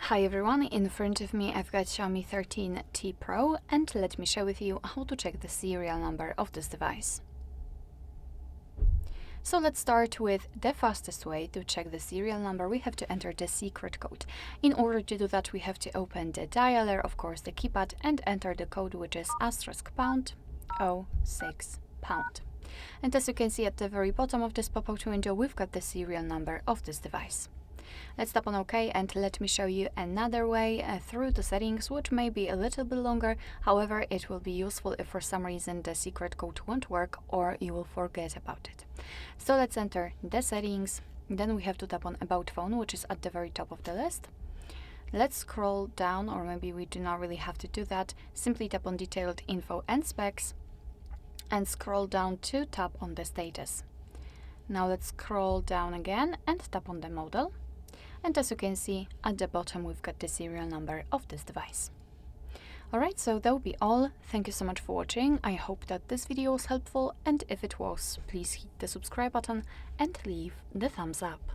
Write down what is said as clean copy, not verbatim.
Hi everyone, in front of me I've got Xiaomi 13T Pro, and let me share with you how to check the serial number of this device. So let's start with the fastest way to check the serial number. We have to enter the secret code. In order to do that, we have to open the dialer, of course the keypad, and enter the code, which is *#06#. And as you can see at the very bottom of this pop-out window, we've got the serial number of this device. Let's tap on OK, and let me show you another way through the settings, which may be a little bit longer. However, it will be useful if for some reason the secret code won't work or you will forget about it. So let's enter the settings. Then we have to tap on About Phone, which is at the very top of the list. Let's scroll down, or maybe we do not really have to do that. Simply tap on Detailed Info and Specs and scroll down to tap on the status. Now let's scroll down again and tap on the model. And as you can see, at the bottom we've got the serial number of this device. Alright, so that will be all. Thank you so much for watching. I hope that this video was helpful, and if it was, please hit the subscribe button and leave the thumbs up.